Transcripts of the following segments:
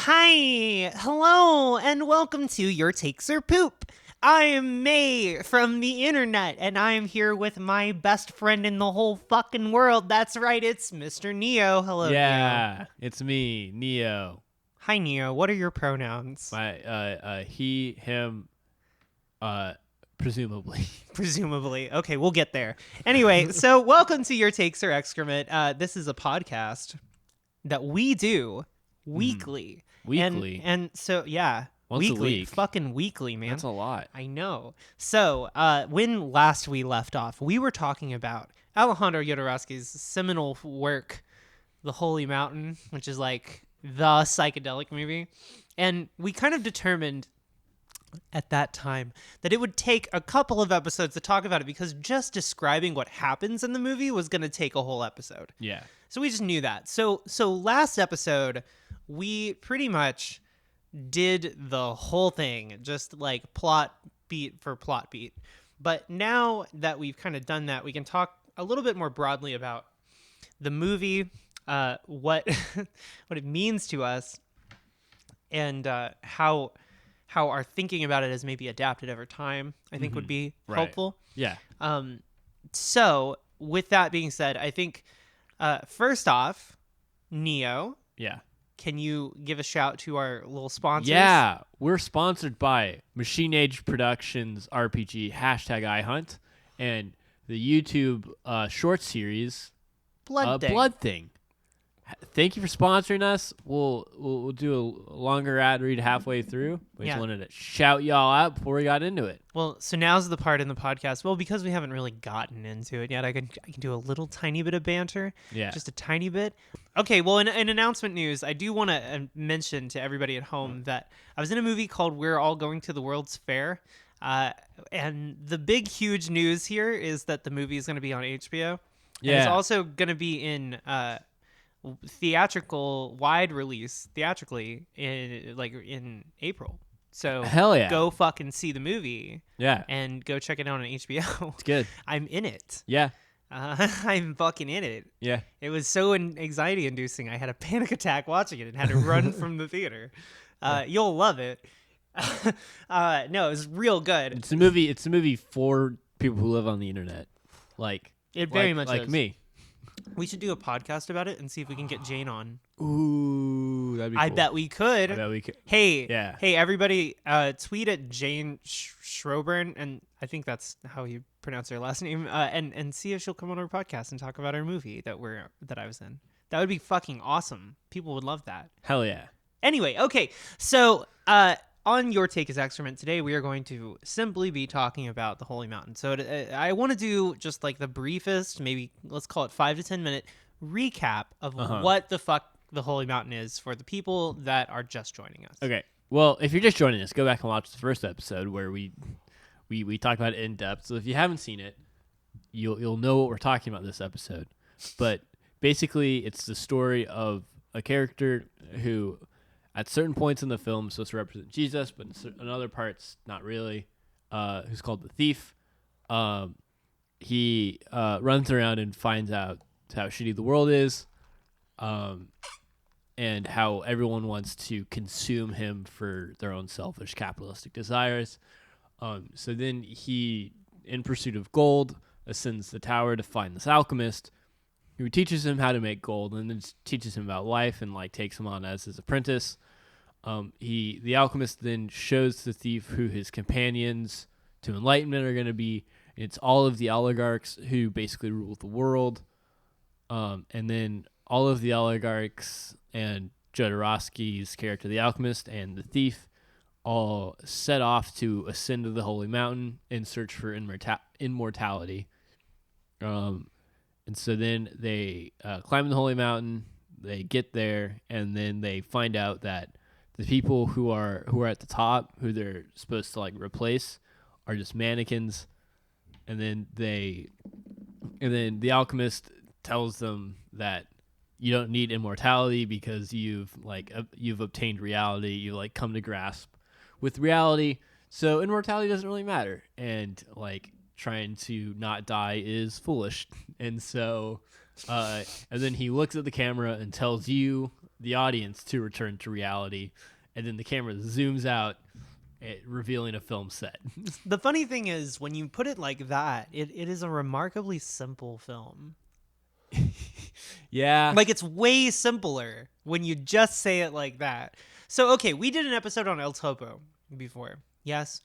Hi, hello, and welcome to Your Takes Are Poop. I am May from the internet, and I am here with my best friend in the whole fucking world. That's right, it's Mr. Neo. Hello, Neo. Yeah, it's me, Neo. Hi, Neo. What are your pronouns? My he, him, presumably. Presumably. Okay, we'll get there. Anyway, so welcome to Your Takes Are Excrement. This is a podcast that we do weekly. Weekly. And so, yeah. Once a weekly. week. Fucking weekly, man. That's a lot. I know. So, when last we left off, we were talking about Alejandro Jodorowsky's seminal work, The Holy Mountain, which is like the psychedelic movie. And we kind of determined at that time that it would take a couple of episodes to talk about it because just describing what happens in the movie was going to take a whole episode. Yeah. So we just knew that. So last episode, we pretty much did the whole thing, just like plot beat for plot beat. But now that we've kind of done that, we can talk a little bit more broadly about the movie, what what it means to us, and how our thinking about it has maybe adapted over time. I think would be helpful. Yeah. So with that being said, I think first off, Neo. Yeah. Can you give a shout to our little sponsors? Yeah. We're sponsored by Machine Age Productions RPG #iHunt and the YouTube short series Blood Thing. Thank you for sponsoring us. We'll do a longer ad read halfway through. We just wanted to shout y'all out before we got into it. Well, so now's the part in the podcast. Well, because we haven't really gotten into it yet, I can do a little tiny bit of banter. Yeah. Just a tiny bit. Okay, well, in announcement news, I do want to mention to everybody at home that I was in a movie called We're All Going to the World's Fair. And the big, huge news here is that the movie is going to be on HBO. Yeah. And it's also going to be in theatrical wide release theatrically in April. So hell yeah, go fucking see the movie. Yeah, and go check it out on HBO. It's good. I'm in it. Yeah, I'm fucking in it. Yeah, it was so anxiety inducing. I had a panic attack watching it and had to run from the theater. You'll love it. No, it was real good. It's a movie for people who live on the internet, like it very much like is. Me. We should do a podcast about it and see if we can get Jane on. Ooh, that'd be cool. I bet we could. Hey, yeah. Hey, everybody, tweet at Jane Schroburn, and I think that's how you pronounce her last name, and see if she'll come on our podcast and talk about our movie that I was in. That would be fucking awesome. People would love that. Hell yeah. Anyway, okay, so on Your Take is Excrement today, we are going to simply be talking about the Holy Mountain. So I want to do just like the briefest, maybe let's call it 5 to 10 minute recap of what the fuck the Holy Mountain is for the people that are just joining us. Okay. Well, if you're just joining us, go back and watch the first episode where we talked about it in depth. So if you haven't seen it, you'll know what we're talking about this episode. But basically, it's the story of a character who, at certain points in the film, is supposed to represent Jesus, but in other parts, not really. Who's called the Thief. He runs around and finds out how shitty the world is, and how everyone wants to consume him for their own selfish capitalistic desires. So then he, in pursuit of gold, ascends the tower to find this alchemist who teaches him how to make gold and then teaches him about life and like takes him on as his apprentice. The alchemist then shows the thief who his companions to enlightenment are going to be. It's all of the oligarchs who basically rule the world. And then all of the oligarchs and Jodorowsky's character, the alchemist, and the thief all set off to ascend to the Holy Mountain in search for immortality. And so then they climb the Holy Mountain, they get there, and then they find out that the people who are at the top, who they're supposed to like replace, are just mannequins. And then the alchemist tells them that you don't need immortality because you've obtained reality. You like come to grasp with reality, so immortality doesn't really matter. And like trying to not die is foolish. And so, and then he looks at the camera and tells you, the audience to return to reality, and then the camera zooms out, revealing a film set. The funny thing is, when you put it like that, it is a remarkably simple film. Yeah. Like, it's way simpler when you just say it like that. So, okay, we did an episode on El Topo before. Yes.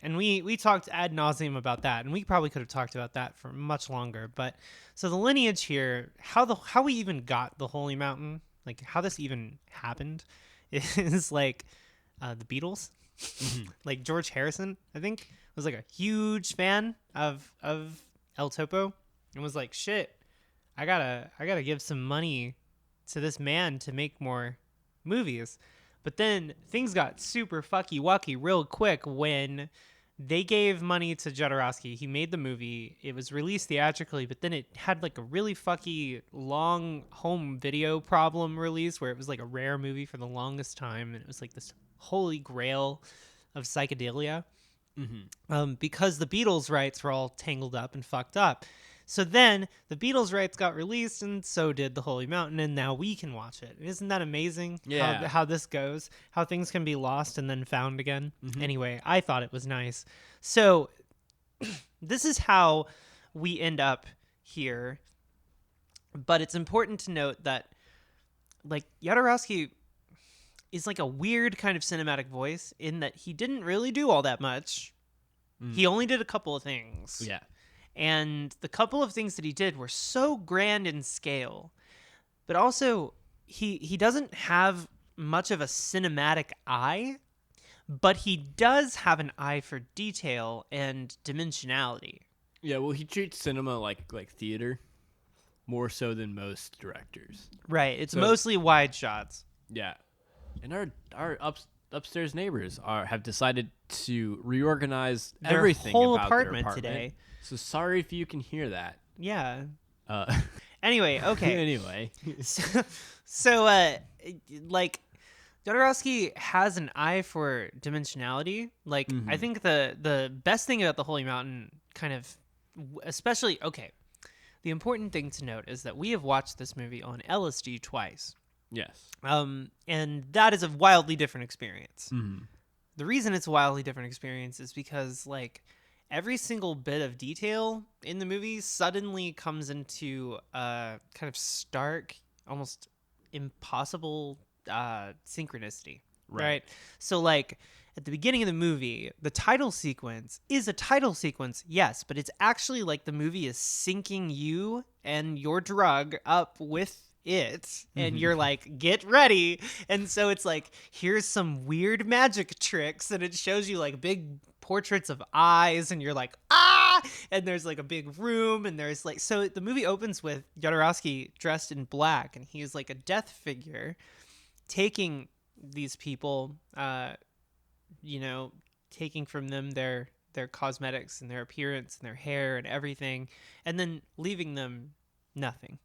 And we talked ad nauseum about that, and we probably could have talked about that for much longer. But so the lineage here, how we even got the Holy Mountain, like how this even happened, is like the Beatles. Like George Harrison, I think, was like a huge fan of El Topo, and was like, shit, I gotta give some money to this man to make more movies. But then things got super fucky wucky real quick when they gave money to Jodorowsky. He made the movie. It was released theatrically, but then it had like a really fucky long home video problem release where it was like a rare movie for the longest time. And it was like this holy grail of psychedelia. Because the Beatles rights were all tangled up and fucked up. So then the Beatles rights got released, and so did the Holy Mountain, and now we can watch it. Isn't that amazing? Yeah. How this goes, how things can be lost and then found again. Anyway, I thought it was nice. So this is how we end up here. But it's important to note that, like, Jodorowsky is like a weird kind of cinematic voice in that he didn't really do all that much. He only did a couple of things. Yeah. And the couple of things that he did were so grand in scale, but also he doesn't have much of a cinematic eye, but he does have an eye for detail and dimensionality. Yeah, well, he treats cinema like theater more so than most directors. Right. It's mostly wide shots. Yeah. And our upstairs neighbors have decided to reorganize Their everything whole about apartment their apartment today. So sorry if you can hear that. Yeah. Anyway, okay. Anyway. So, like, Jodorowsky has an eye for dimensionality. Like, I think the best thing about the Holy Mountain kind of, especially, okay, the important thing to note is that we have watched this movie on LSD twice. Yes. And that is a wildly different experience. The reason it's a wildly different experience is because, like, every single bit of detail in the movie suddenly comes into kind of stark, almost impossible synchronicity. Right? So, like, at the beginning of the movie, the title sequence is a title sequence, yes, but it's actually like the movie is syncing you and your drug up with it, and you're like, get ready. And so it's like, here's some weird magic tricks, and it shows you like big portraits of eyes, and you're like, ah, and there's like a big room, and there's like, so the movie opens with Jodorowsky dressed in black, and he's like a death figure taking these people, taking from them their cosmetics and their appearance and their hair and everything, and then leaving them nothing.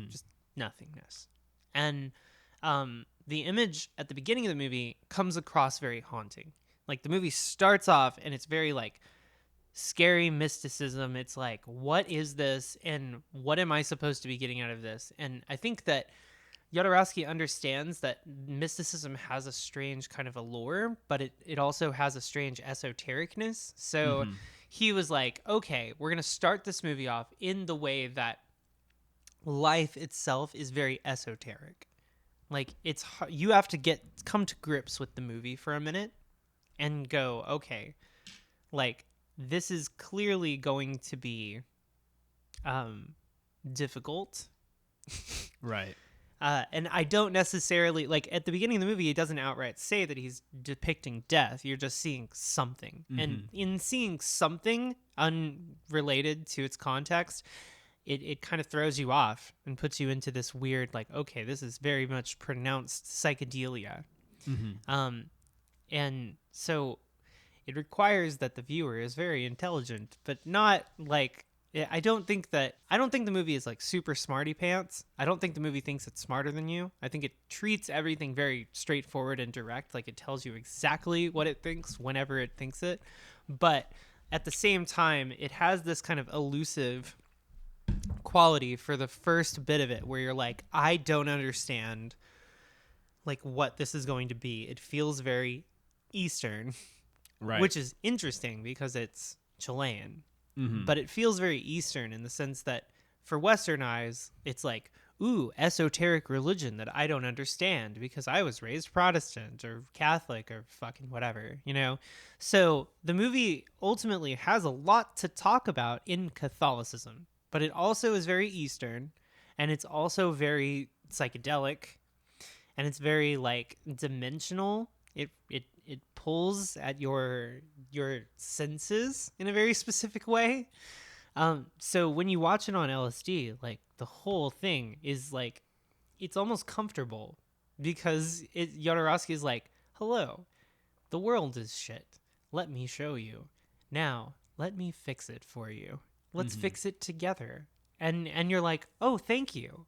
Just nothingness. And the image at the beginning of the movie comes across very haunting. Like, the movie starts off and it's very like scary mysticism. It's like, what is this, and what am I supposed to be getting out of this? And I think that Jodorowsky understands that mysticism has a strange kind of allure, but it also has a strange esotericness. So he was like, okay, we're going to start this movie off in the way that life itself is very esoteric. Like, it's you have to come to grips with the movie for a minute and go, okay, like, this is clearly going to be difficult. Right. And I don't necessarily, like, at the beginning of the movie, it doesn't outright say that he's depicting death. You're just seeing something. And in seeing something unrelated to its context, it kind of throws you off and puts you into this weird, like, okay, this is very much pronounced psychedelia. And so it requires that the viewer is very intelligent, but not like, I don't think the movie is like super smarty pants. I don't think the movie thinks it's smarter than you. I think it treats everything very straightforward and direct. Like, it tells you exactly what it thinks whenever it thinks it. But at the same time, it has this kind of elusive quality for the first bit of it where you're like, I don't understand like what this is going to be. It feels very Eastern, Right. which is interesting because it's Chilean, Mm-hmm. but it feels very Eastern in the sense that for Western eyes, it's like, ooh, esoteric religion that I don't understand because I was raised Protestant or Catholic or fucking whatever, you know? So the movie ultimately has a lot to talk about in Catholicism, but it also is very Eastern, and it's also very psychedelic, and it's very like dimensional. It pulls at your senses in a very specific way. So when you watch it on LSD, like the whole thing is like it's almost comfortable because Jodorowsky is like, "Hello, the world is shit. Let me show you. Now, let me fix it for you. Let's Mm-hmm. fix it together." And you're like, "Oh, thank you."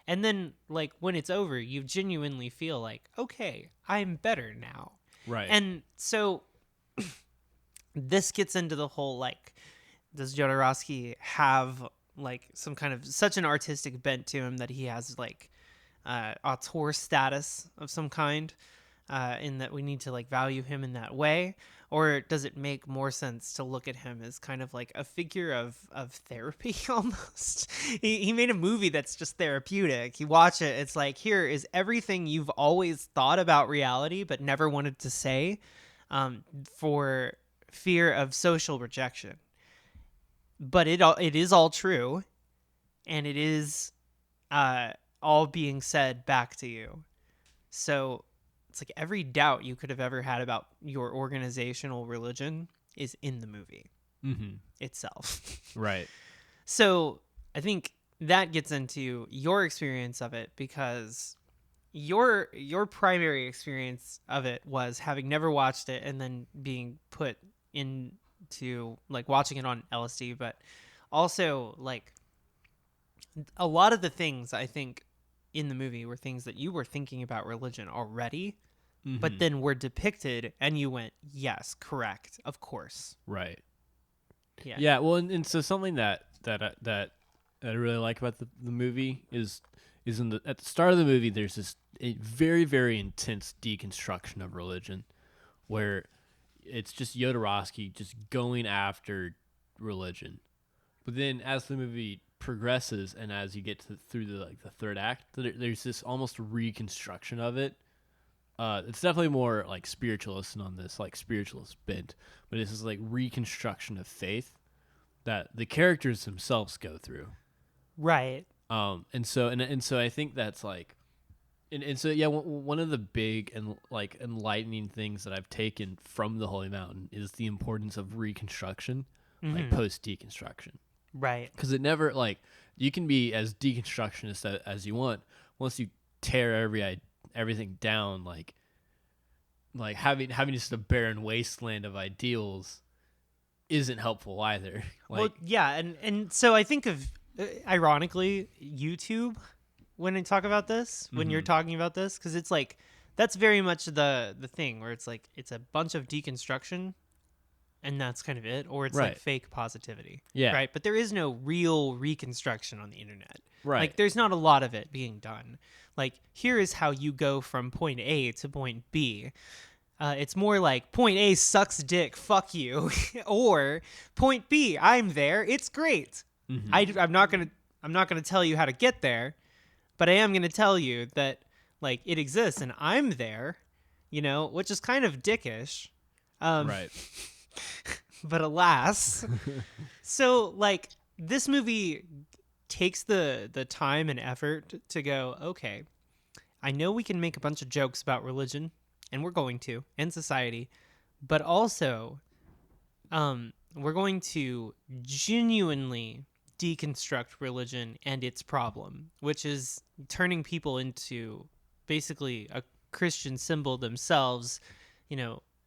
And then like when it's over, you genuinely feel like, "Okay, I'm better now." Right. And so this gets into the whole like, does Jodorowsky have like some kind of such an artistic bent to him that he has like auteur status of some kind, in that we need to like value him in that way? Or does it make more sense to look at him as kind of like a figure of therapy almost? He made a movie that's just therapeutic. You watch it, it's like, here is everything you've always thought about reality but never wanted to say, for fear of social rejection. But it is all true, and it is uh, all being said back to you. So it's like every doubt you could have ever had about your organizational religion is in the movie Mm-hmm. itself. Right. So I think that gets into your experience of it, because your primary experience of it was having never watched it and then being put into like watching it on LSD, but also like a lot of the things I think in the movie were things that you were thinking about religion already, but Mm-hmm. then were depicted and you went, yes, correct, of course. Right. Yeah. Yeah. Well, and so something that I really like about the movie is at the start of the movie there's this a very very intense deconstruction of religion where it's just Jodorowsky just going after religion. But then as the movie progresses and as you get through the third act, there's this almost reconstruction of it. It's definitely more like spiritualist and on this like spiritualist bent, but it's this like reconstruction of faith that the characters themselves go through. Right. And so I think that's like, and so yeah, one of the big and like enlightening things that I've taken from the Holy Mountain is the importance of reconstruction, like Mm-hmm. post deconstruction, Right. because it never like you can be as deconstructionist as you want once you tear everything down, like having just a barren wasteland of ideals isn't helpful either. Well, Like, yeah, and so I think of ironically YouTube when I talk about this, when you're mm-hmm. talking about this, because it's like that's very much the thing where it's like it's a bunch of deconstruction and that's kind of it, or it's like Right. fake positivity, Yeah. right? But there is no real reconstruction on the internet. Right. Like there's not a lot of it being done. Like here is how you go from point A to point B. It's more like point A sucks dick, fuck you, or point B, I'm there, it's great. Mm-hmm. I'm not gonna tell you how to get there, but I am gonna tell you that like it exists and I'm there, which is kind of dickish. Um, Right. but alas, so like this movie takes the time and effort to go, okay, I know we can make a bunch of jokes about religion, and we're going to, and society, but also we're going to genuinely deconstruct religion and its problem, which is turning people into basically a Christian symbol themselves,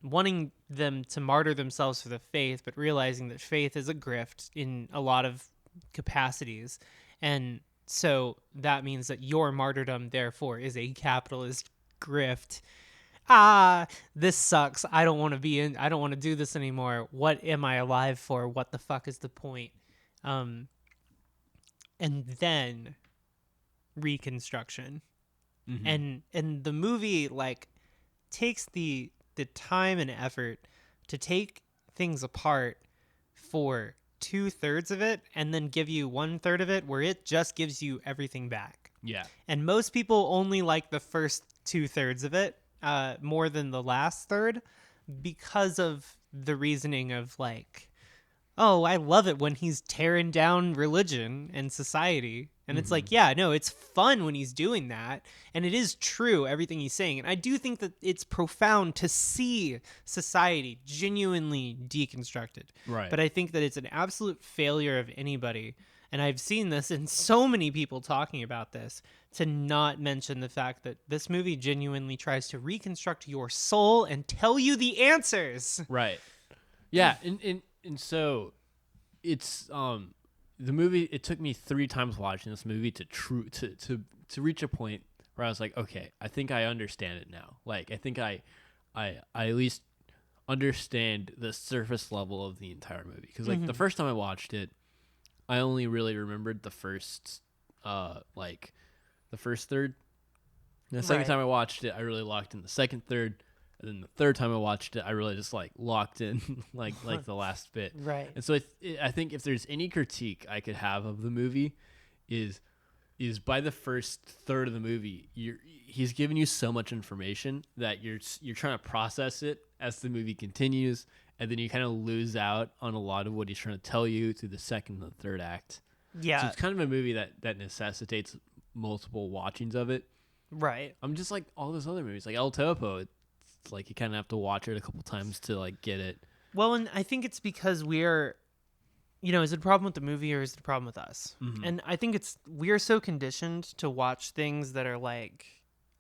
wanting them to martyr themselves for the faith, but realizing that faith is a grift in a lot of capacities. And so that means that your martyrdom, therefore, is a capitalist grift. This sucks. I don't want to do this anymore. What am I alive for? What the fuck is the point? Um, and then reconstruction. Mhm. And the movie like takes the time and effort to take things apart for 2/3 of it and then give you 1/3 of it where it just gives you everything back. Yeah. And most people only like the first 2/3 of it more than the last third because of the reasoning of like, oh, I love it when he's tearing down religion and society. And it's like, yeah, no, it's fun when he's doing that. And it is true, everything he's saying. And I do think that it's profound to see society genuinely deconstructed. Right. But I think that it's an absolute failure of anybody. And I've seen this in so many people talking about this, to not mention the fact that this movie genuinely tries to reconstruct your soul and tell you the answers. Right. Yeah, and so it's the movie. It took me 3 times watching this movie to reach a point where I was like, okay, I think I understand it now. Like, I think I at least understand the surface level of the entire movie. Because like the first time I watched it, I only really remembered the first the first third. And the second time I watched it, I really locked in the second third. And then the third time I watched it, I really just like locked in like the last bit. Right. And so I think if there's any critique I could have of the movie, is by the first third of the movie, he's giving you so much information that you're trying to process it as the movie continues, and then you kind of lose out on a lot of what he's trying to tell you through the second and the third act. Yeah. So it's kind of a movie that necessitates multiple watchings of it. Right. I'm just like all those other movies, like El Topo. It's like you kind of have to watch it a couple times to like get it. Well, and I think it's because we're, is it a problem with the movie or is it a problem with us? Mhm. And I think we're so conditioned to watch things that are like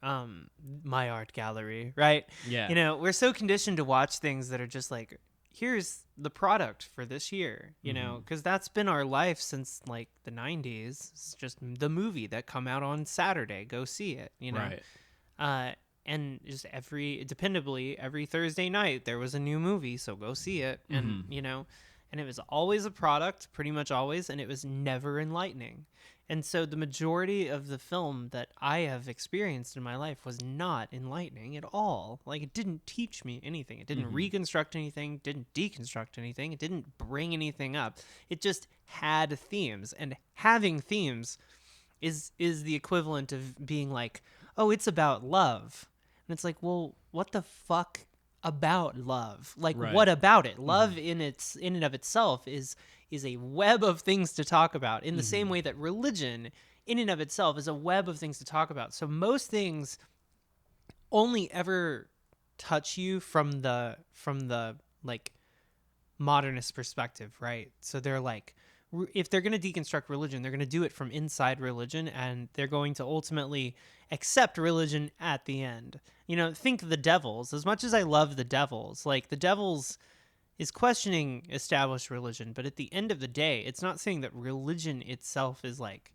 my art gallery, right? Yeah. We're so conditioned to watch things that are just like, here's the product for this year, because that's been our life since like the 90s. It's just the movie that come out on Saturday. Go see it, Right. And just dependably every Thursday night there was a new movie, so go see it. And and it was always a product, pretty much always, and it was never enlightening. And so the majority of the film that I have experienced in my life was not enlightening at all. Like, it didn't teach me anything. It didn't reconstruct anything, didn't deconstruct anything, it didn't bring anything up. It just had themes, and having themes is the equivalent of being like, oh, it's about love. And it's like, well, what the fuck about love? Like, Right. what about it? Love in and of itself is a web of things to talk about, in the same way that religion in and of itself is a web of things to talk about. So most things only ever touch you from the like modernist perspective, right? So they're like, if they're going to deconstruct religion, they're going to do it from inside religion, and they're going to ultimately accept religion at the end. Think the Devils. As much as I love the Devils, like, the Devils is questioning established religion, but at the end of the day, it's not saying that religion itself is like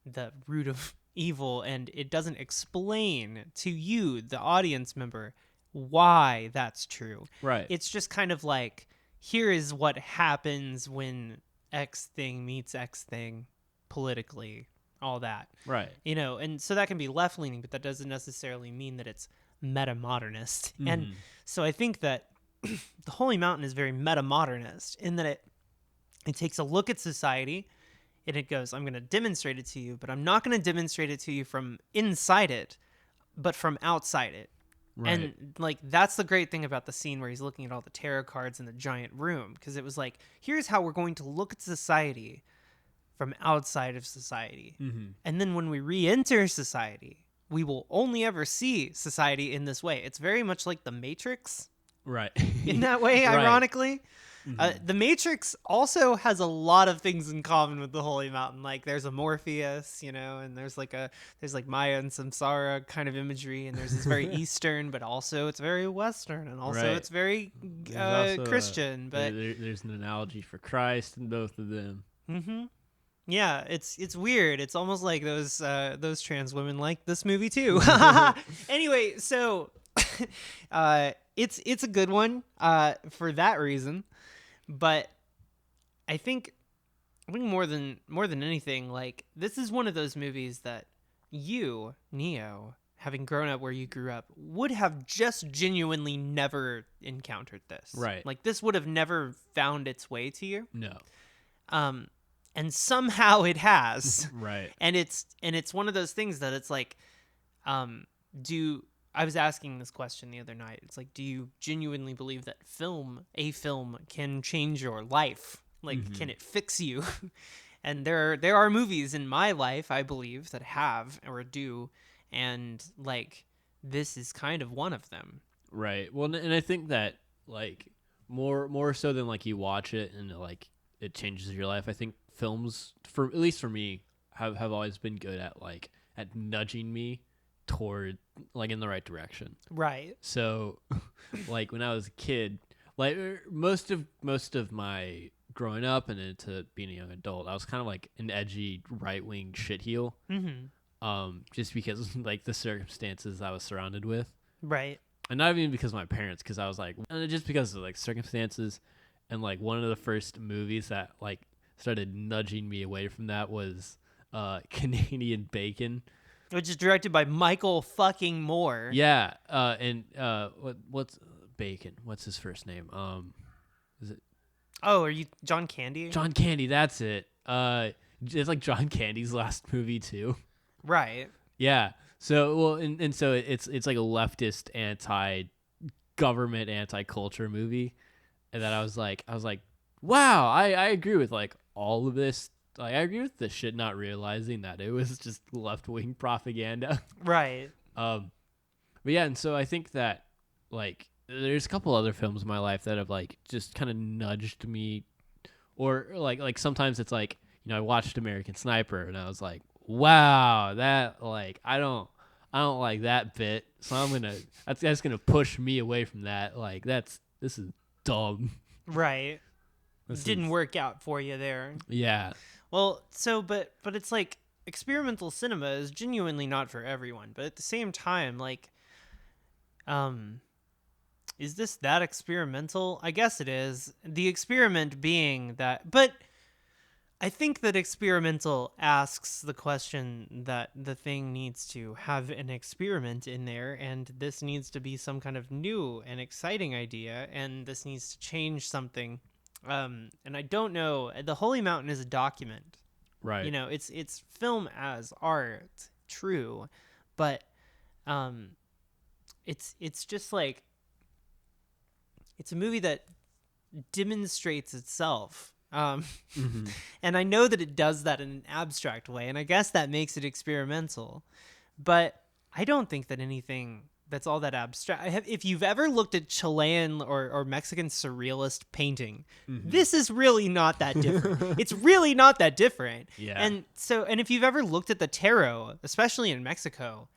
the root of evil, and it doesn't explain to you, the audience member, why that's true. Right. It's just kind of like, here is what happens when X thing meets X thing politically, all that. Right. And so that can be left leaning, but that doesn't necessarily mean that it's meta modernist. And so I think that the Holy Mountain is very meta modernist in that it takes a look at society and it goes, I'm going to demonstrate it to you, but I'm not going to demonstrate it to you from inside it, but from outside it. Right. And like, that's the great thing about the scene where he's looking at all the tarot cards in the giant room, because it was like, here's how we're going to look at society from outside of society. And then when we re-enter society, we will only ever see society in this way. It's very much like the Matrix Right. in that way, Right. ironically. The Matrix also has a lot of things in common with the Holy Mountain. Like, there's a Morpheus, and there's like Maya and Samsara kind of imagery, and there's this very Eastern, but also it's very Western, and also Right. it's very There's also Christian. But there's an analogy for Christ in both of them. yeah, it's weird. It's almost like those trans women like this movie too. Anyway, so it's a good one for that reason. But I think I think more than anything, like, this is one of those movies that you, Neo, having grown up where you grew up, would have just genuinely never encountered this. Right. Like, this would have never found its way to you. No. And somehow it has. Right. And it's one of those things that it's like, I was asking this question the other night. It's like, do you genuinely believe that a film can change your life? Like, can it fix you? And there are movies in my life, I believe, that have or do, and like, this is kind of one of them. Right. Well, and I think that, like, more so than like you watch it and like it changes your life, I think films, for at least for me, have always been good at nudging me toward, like, in the right direction. Right. So like when I was a kid, like most of my growing up and into being a young adult, I was kind of like an edgy right-wing shitheel. Just because like the circumstances I was surrounded with. Right. And not even because of my parents, because I was like, just because of like circumstances. And like one of the first movies that like started nudging me away from that was Canadian Bacon, which is directed by Michael fucking Moore. Yeah. What's Bacon? What's his first name? Is it Oh, are you John Candy? John Candy? That's it. It's like John Candy's last movie too. Right. Yeah. So and so it's like a leftist anti-government, anti-culture movie, and that I was like, wow, I agree with like all of this. Like, I agree with this shit, not realizing that it was just left-wing propaganda. Right. But yeah, and so I think that like there's a couple other films in my life that have like just kind of nudged me, or like sometimes it's like, you know, I watched American Sniper and I was like, wow, that like I don't like that bit, so that's gonna push me away from that. Like this is dumb. Right. Didn't work out for you there. Yeah. Well, so but it's like experimental cinema is genuinely not for everyone, but at the same time, like, is this that experimental? I guess it is. The experiment being that, but I think that experimental asks the question that the thing needs to have an experiment in there, and this needs to be some kind of new and exciting idea, and this needs to change something. And I don't know. The Holy Mountain is a document. Right. You know, it's film as art, true, but it's just like, it's a movie that demonstrates itself. And I know that it does that in an abstract way, and I guess that makes it experimental, but I don't think that anything that's all that abstract. If you've ever looked at Chilean or Mexican surrealist painting, this is really not that different. It's really not that different. Yeah. And if you've ever looked at the tarot, especially in Mexico,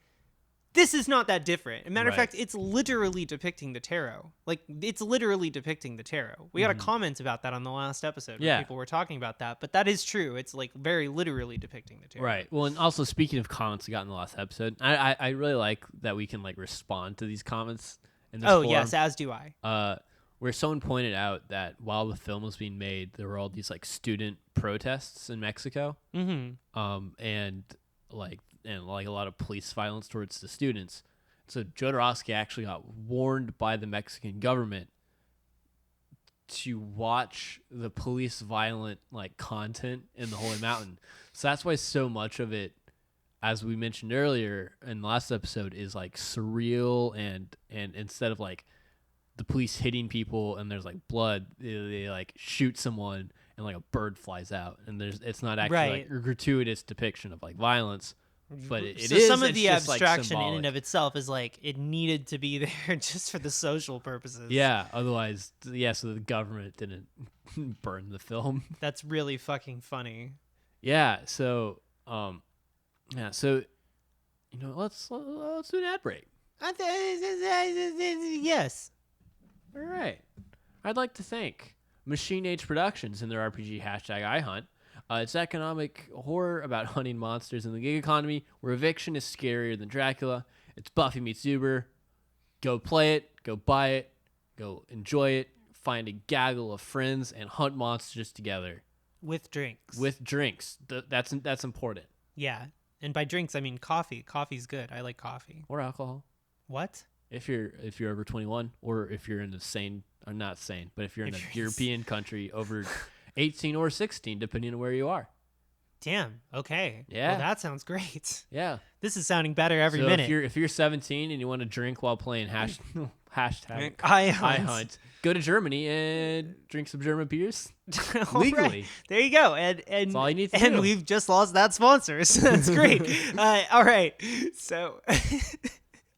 this is not that different. As a matter of fact, it's literally depicting the tarot. Like, it's literally depicting the tarot. We got a comment about that on the last episode where people were talking about that, but that is true. It's like very literally depicting the tarot. Right. Well, and also speaking of comments we got in the last episode, I really like that we can like respond to these comments in this forum. Yes, as do I. Where someone pointed out that while the film was being made, there were all these like student protests in Mexico. And a lot of police violence towards the students. So Jodorowsky actually got warned by the Mexican government to watch the police violent like content in the Holy Mountain. So that's why so much of it, as we mentioned earlier in the last episode, is like surreal, and instead of like the police hitting people and there's like blood, they like shoot someone and like a bird flies out, and it's not actually like a gratuitous depiction of like violence. But it is. Some of the abstraction like in and of itself is like, it needed to be there just for the social purposes. Yeah. Otherwise, so the government didn't burn the film. That's really fucking funny. Yeah. So, So, you know, let's do an ad break. Yes. All right. I'd like to thank Machine Age Productions and their RPG #iHunt. It's economic horror about hunting monsters in the gig economy, where eviction is scarier than Dracula. It's Buffy meets Uber. Go play it, go buy it, go enjoy it, find a gaggle of friends, and hunt monsters together. With drinks. With drinks. That's important. Yeah. And by drinks, I mean coffee. Coffee's good. I like coffee. Or alcohol. What? If you're over 21, or if you're in a sane, or not sane, but if you're in a European country over 18 or 16, depending on where you are. Damn. Okay. Yeah. Well, that sounds great. Yeah. This is sounding better every minute. If you're 17 and you want to drink while playing hashtag I hunt, go to Germany and drink some German beers legally. legally. There you go. And That's all you need to and do. we've just lost that sponsor. So that's great. All right. So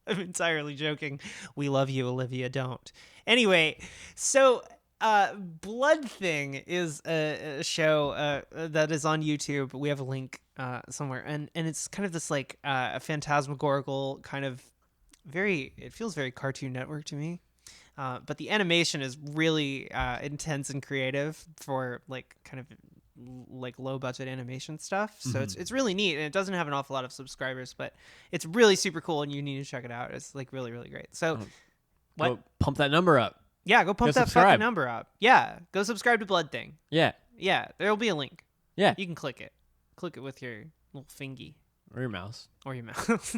I'm entirely joking. We love you, Olivia. Don't. Anyway, so Blood Thing is a show that is on YouTube. We have a link somewhere, and it's kind of this like a phantasmagorical kind of it feels very Cartoon Network to me. But the animation is really intense and creative for like kind of like low budget animation stuff. So it's really neat, and it doesn't have an awful lot of subscribers, but it's really super cool, and you need to check it out. It's like really, really great. So what? Go pump that number up. Yeah, go pump that fucking number up. Yeah, go subscribe to Blood Thing. Yeah. Yeah, there'll be a link. Yeah. You can click it. Click it with your little fingy. Or your mouse. Or your mouse.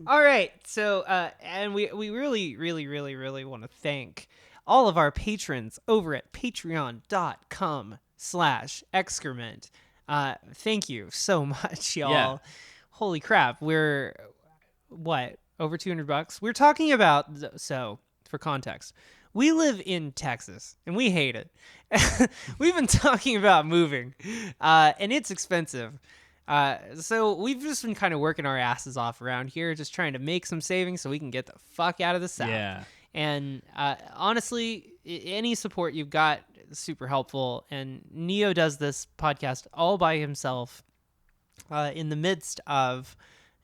All right. So, and we really, really, really, really want to thank all of our patrons over at patreon.com/excrement. Thank you so much, y'all. Yeah. Holy crap. We're, what, over $200? We're talking about, so for context, we live in Texas, and we hate it. We've been talking about moving, and it's expensive. So we've just been kind of working our asses off around here, just trying to make some savings so we can get the fuck out of the South. Yeah. And honestly, any support you've got is super helpful. And Neo does this podcast all by himself in the midst of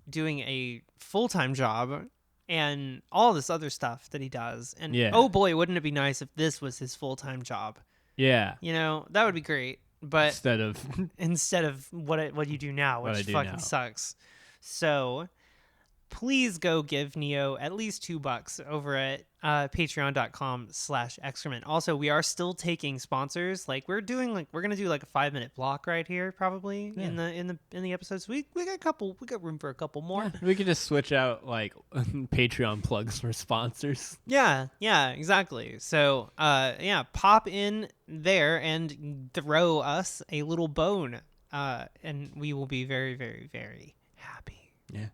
doing a full-time job and all this other stuff that he does. And oh boy, wouldn't it be nice if this was his full-time job? Yeah. You know, that would be great. But instead of what you do now, which fucking sucks. So please go give Neo at least $2 over at patreon.com/excrement. Also, we are still taking sponsors. Like we're gonna do like a 5-minute block right here, probably in the episodes. We got room for a couple more. Yeah, we could just switch out like Patreon plugs for sponsors. Yeah, exactly. So pop in there and throw us a little bone, and we will be very, very, very happy. Yeah.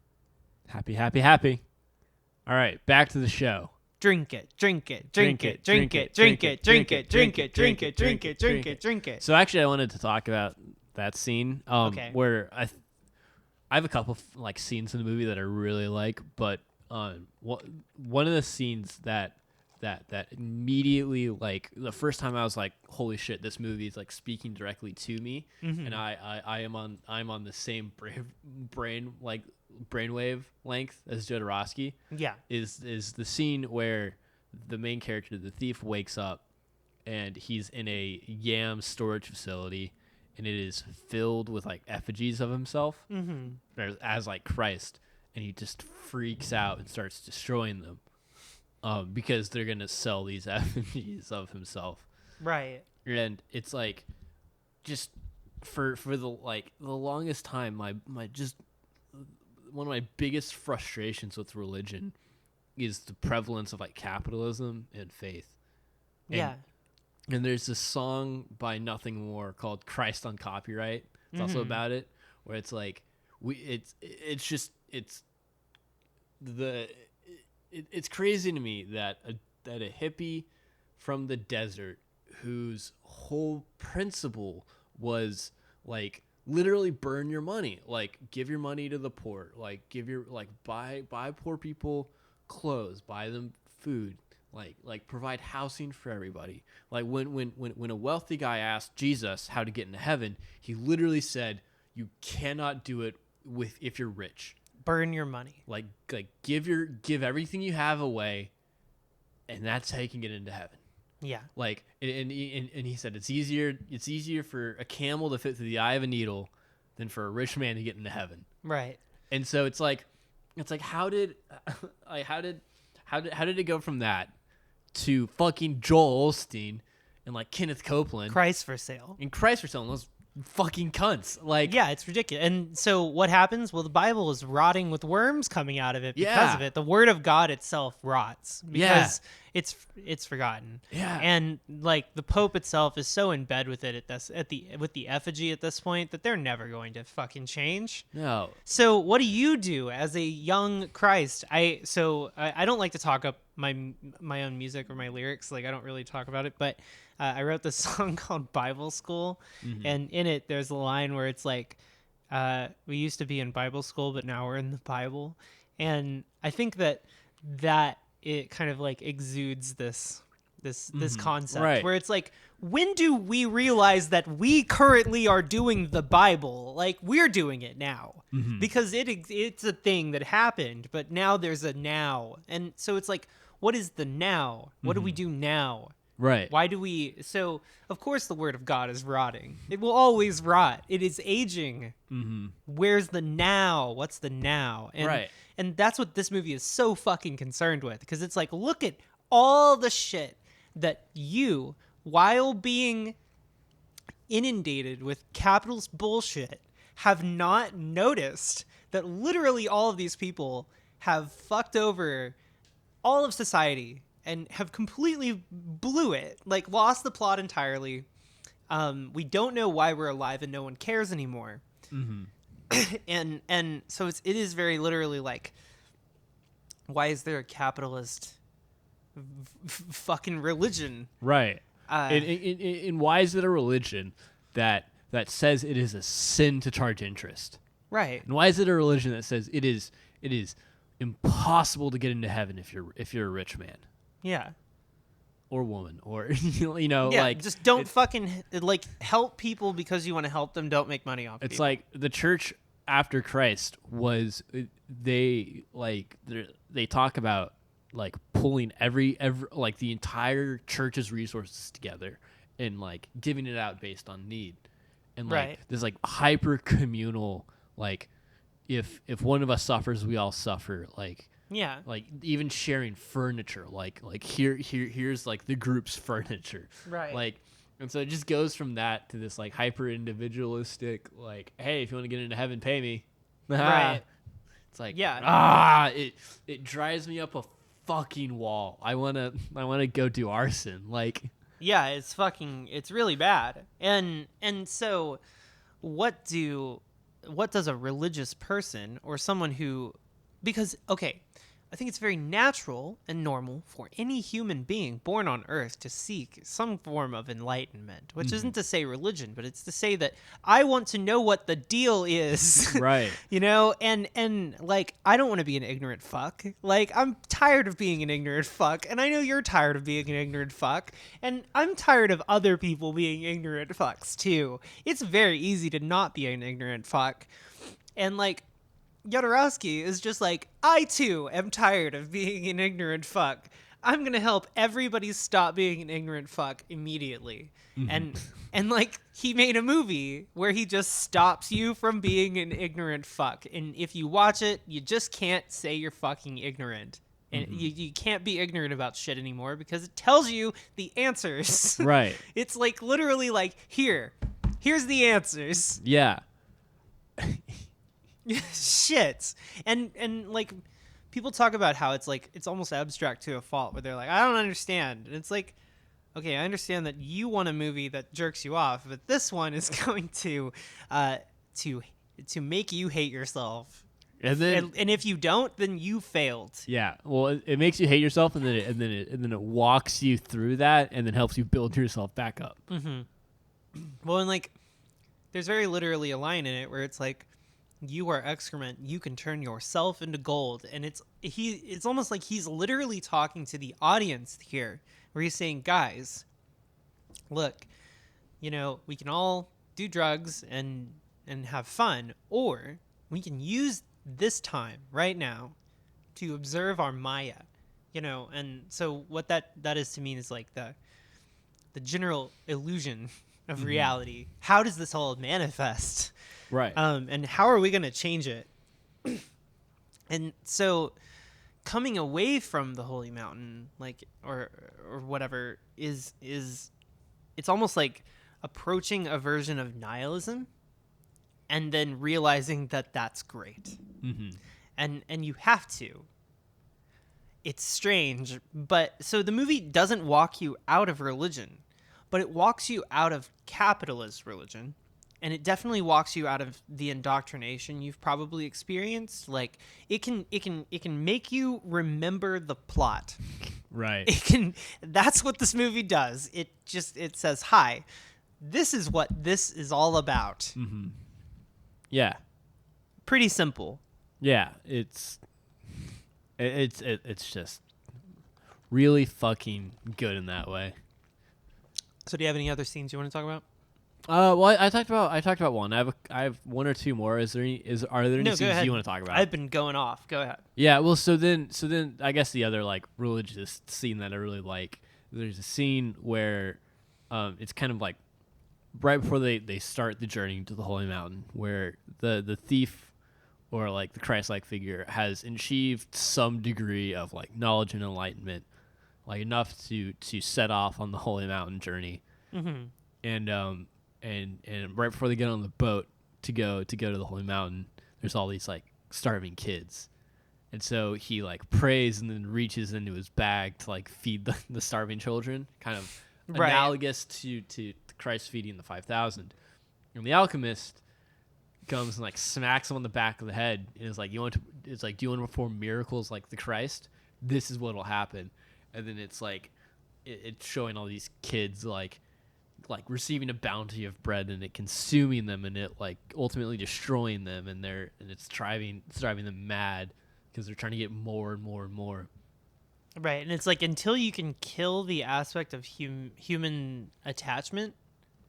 Happy. All right, back to the show. Drink it. So actually, I wanted to talk about that scene where I have a couple like scenes in the movie that I really like, but one of the scenes that immediately, like the first time I was like, holy shit, this movie is like speaking directly to me, and I'm on the same brainwave length as Jodorowsky. Yeah, is the scene where the main character, the thief, wakes up and he's in a yam storage facility, and it is filled with like effigies of himself as like Christ, and he just freaks out and starts destroying them because they're gonna sell these effigies of himself, right? And it's like just for the longest time, my just one of my biggest frustrations with religion is the prevalence of like capitalism and faith. And there's this song by Nothing More called Christ on Copyright. It's also about it, where it's like it's crazy to me that a hippie from the desert whose whole principle was like literally burn your money, like give your money to the poor, like buy poor people clothes, buy them food, like provide housing for everybody. Like when a wealthy guy asked Jesus how to get into heaven, he literally said, you cannot do it if you're rich. Burn your money. Like give everything you have away, and that's how you can get into heaven. Yeah. Like, and he said it's easier for a camel to fit through the eye of a needle than for a rich man to get into heaven. Right. And so it's like how did it go from that to fucking Joel Osteen and like Kenneth Copeland Christ for sale. and Christ for selling those fucking cunts. Like, Yeah, it's ridiculous. And so what happens? Well, the Bible is rotting with worms coming out of it because of it. The word of God itself rots because it's forgotten. Yeah. And like the Pope itself is so in bed with it with the effigy at this point that they're never going to fucking change. No. So what do you do as a young Christ? I don't like to talk up my own music or my lyrics. Like I don't really talk about it, but I wrote this song called Bible School, and in it there's a line where it's like, we used to be in Bible school, but now we're in the Bible. And I think that it kind of like exudes this concept where it's like, when do we realize that we currently are doing the Bible? Like we're doing it now because it's a thing that happened, but now there's a now. And so it's like, what is the now? What do we do now? Right. Why do we? So, of course, the word of God is rotting. It will always rot. It is aging. Where's the now? What's the now? And that's what this movie is so fucking concerned with, because it's like, look at all the shit that you, while being inundated with capitalist bullshit, have not noticed that literally all of these people have fucked over all of society and have completely blew it, like lost the plot entirely. We don't know why we're alive and no one cares anymore. And so it is very literally like, why is there a capitalist fucking religion? Right. And why is it a religion that says it is a sin to charge interest? Right. And why is it a religion that says it is impossible to get into heaven if you're a rich man? Yeah. Or woman, or like, just don't fucking like help people because you want to help them. Don't make money off. It's people. like the church after Christ was they talk about like pulling every like the entire church's resources together and like giving it out based on need, and like this like hyper communal, like if one of us suffers, we all suffer, like. Yeah. Like even sharing furniture, like here's like the group's furniture. Right. Like, and so it just goes from that to this like hyper individualistic, like, hey, if you want to get into heaven, pay me. Right. It's like, it drives me up a fucking wall. I wanna go do arson. Like, yeah, it's really bad. And so what does a religious person or someone who, because, okay, I think it's very natural and normal for any human being born on Earth to seek some form of enlightenment, which isn't to say religion, but it's to say that I want to know what the deal is. Right. And like, I don't want to be an ignorant fuck. Like, I'm tired of being an ignorant fuck, and I know you're tired of being an ignorant fuck, and I'm tired of other people being ignorant fucks too. It's very easy to not be an ignorant fuck. And like, Jodorowsky is just like, I too am tired of being an ignorant fuck. I'm gonna help everybody stop being an ignorant fuck immediately. And like, he made a movie where he just stops you from being an ignorant fuck. And if you watch it, you just can't say you're fucking ignorant. And you can't be ignorant about shit anymore because it tells you the answers. Right. It's like literally like, here's the answers. Yeah. Shit. And like, people talk about how it's like, it's almost abstract to a fault, where they're like, I don't understand. And it's like, okay, I understand that you want a movie that jerks you off, but this one is going to make you hate yourself. And then, and if you don't, then you failed. Yeah. Well, it makes you hate yourself, and then it walks you through that, and then helps you build yourself back up. Well, and like, there's very literally a line in it where it's like, you are excrement, you can turn yourself into gold. And it's almost like he's literally talking to the audience here, where he's saying, guys, look, we can all do drugs and have fun, or we can use this time right now to observe our Maya, and so what that is to me is like the general illusion of reality. How does this all manifest? Right. And how are we going to change it? And so coming away from the holy mountain, like, or whatever, is it's almost like approaching a version of nihilism and then realizing that that's great. Mm-hmm. And you have to. It's strange, but so the movie doesn't walk you out of religion, but it walks you out of capitalist religion, and it definitely walks you out of the indoctrination you've probably experienced. Like it can make you remember the plot. Right. That's what this movie does. It says, "Hi, this is what this is all about." Mm-hmm. Yeah. Pretty simple. Yeah, it's just really fucking good in that way. So do you have any other scenes you want to talk about? Well, I talked about one. I have one or two more. Are there any No, scenes you want to talk about? I've been going off. Go ahead. Yeah, well, so then I guess the other like religious scene that I really like. There's a scene where, it's kind of like right before they start the journey to the Holy Mountain, where the thief, or like the Christ-like figure, has achieved some degree of like knowledge and enlightenment, like enough to set off on the Holy Mountain journey. Mm-hmm. And right before they get on the boat to go to the Holy Mountain, there's all these like starving kids, and so he like prays and then reaches into his bag to like feed the starving children, kind of Right. analogous to Christ feeding the 5,000. And the alchemist comes and like smacks him on the back of the head and is like, do you want to perform miracles like the Christ? This is what'll happen. And then it's like it's showing all these kids like receiving a bounty of bread, and it consuming them, and it like ultimately destroying them, and it's driving them mad because they're trying to get more and more and more. Right, and it's like until you can kill the aspect of human attachment,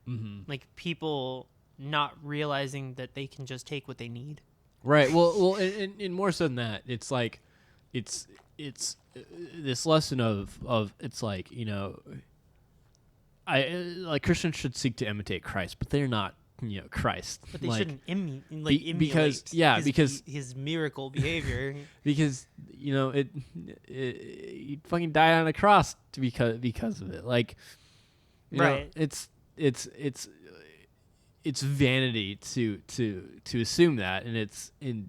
Mm-hmm. like people not realizing that they can just take what they need. Right. Well, and more so than that, it's like, it's this lesson of it's like, you know, like Christians should seek to imitate Christ, but they're not, you know, Christ. But they like, shouldn't emulate because his miracle behavior. because you know he fucking died on a cross because of it. Like, you Right. know, it's vanity to assume that, and it's in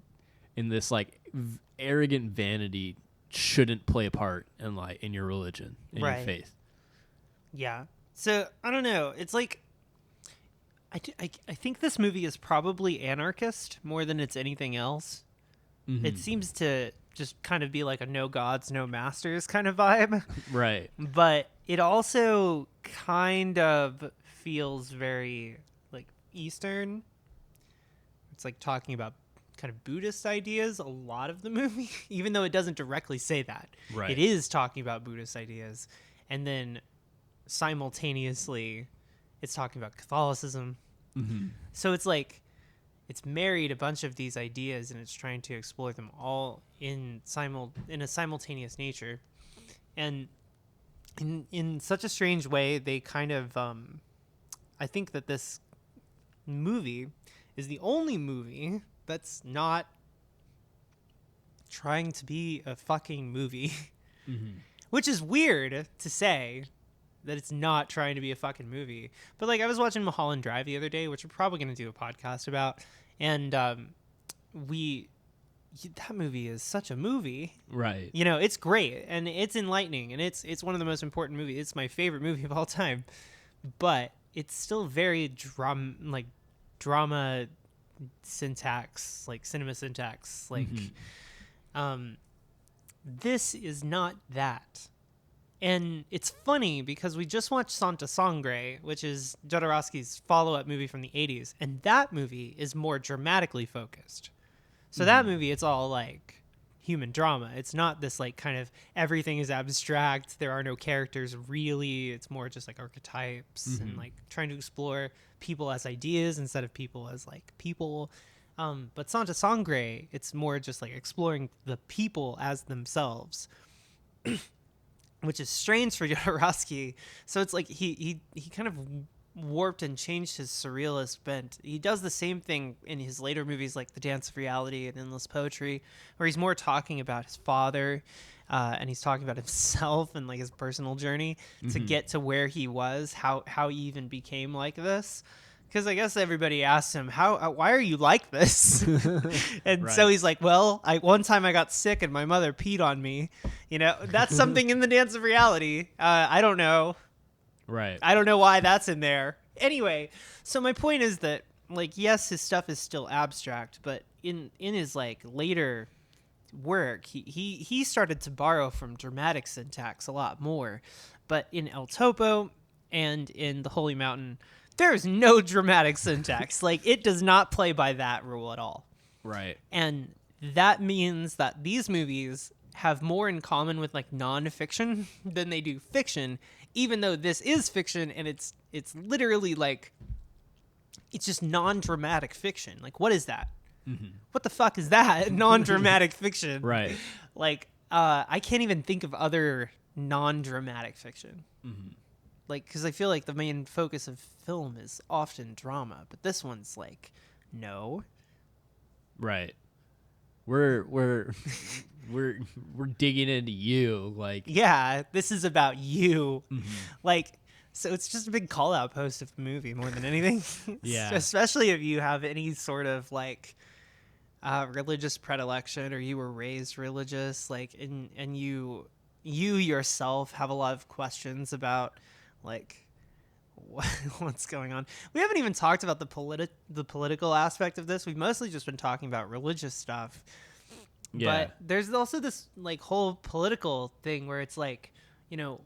this like arrogant vanity shouldn't play a part in your religion, in your Right. faith. Yeah. So I don't know. It's like I think this movie is probably anarchist more than it's anything else. Mm-hmm. It seems to just kind of be like a no gods, no masters kind of vibe. Right. But it also kind of feels very like Eastern. It's like talking about kind of Buddhist ideas a lot of the movie, even though it doesn't directly say that. Right. It is talking about Buddhist ideas. And then simultaneously it's talking about Catholicism. Mm-hmm. So it's like it's married a bunch of these ideas, and it's trying to explore them all in a simultaneous nature. And in such a strange way, they kind of I think that this movie is the only movie that's not trying to be a fucking movie. Mm-hmm. Which is weird to say, that it's not trying to be a fucking movie. But like I was watching Mulholland Drive the other day, which we're probably going to do a podcast about, and that movie is such a movie. Right. You know, it's great and it's enlightening, and it's one of the most important movies. It's my favorite movie of all time. But it's still very drama syntax, like cinema syntax, like this is not that. And it's funny because we just watched Santa Sangre, which is Jodorowsky's follow-up movie from the 80s, and that movie is more dramatically focused. So that movie, it's all like human drama. It's not this like kind of everything is abstract, there are no characters really. It's more just like archetypes and like trying to explore people as ideas instead of people as like people. But Santa Sangre, it's more just like exploring the people as themselves. Which is strange for Jodorowsky. So it's like he kind of warped and changed his surrealist bent. He does the same thing in his later movies like The Dance of Reality and Endless Poetry, where he's more talking about his father. and he's talking about himself and like his personal journey to get to where he was, how he even became like this. Because I guess everybody asked him, why are you like this? And so he's like, well, one time I got sick and my mother peed on me. You know, that's something in the Dance of Reality. I don't know. Right. I don't know why that's in there. Anyway, so my point is that, like, yes, his stuff is still abstract, but in his like later work, he started to borrow from dramatic syntax a lot more. But in El Topo and in The Holy Mountain, there is no dramatic syntax. Like, it does not play by that rule at all. Right. And that means that these movies have more in common with like nonfiction than they do fiction, even though this is fiction and it's literally like, it's just non-dramatic fiction. Like, what is that? What the fuck is that? Non-dramatic fiction. Right. Like, I can't even think of other non-dramatic fiction. Like, because I feel like the main focus of film is often drama, but this one's like, no. Right. We're digging into you, like. Yeah, this is about you. Like, so it's just a big call out post of the movie more than anything. Yeah. Especially if you have any sort of like religious predilection, or you were raised religious, like, and you yourself have a lot of questions about like what's going on. We haven't even talked about the political aspect of this. We've mostly just been talking about religious stuff. Yeah. But there's also this like whole political thing where it's like, you know,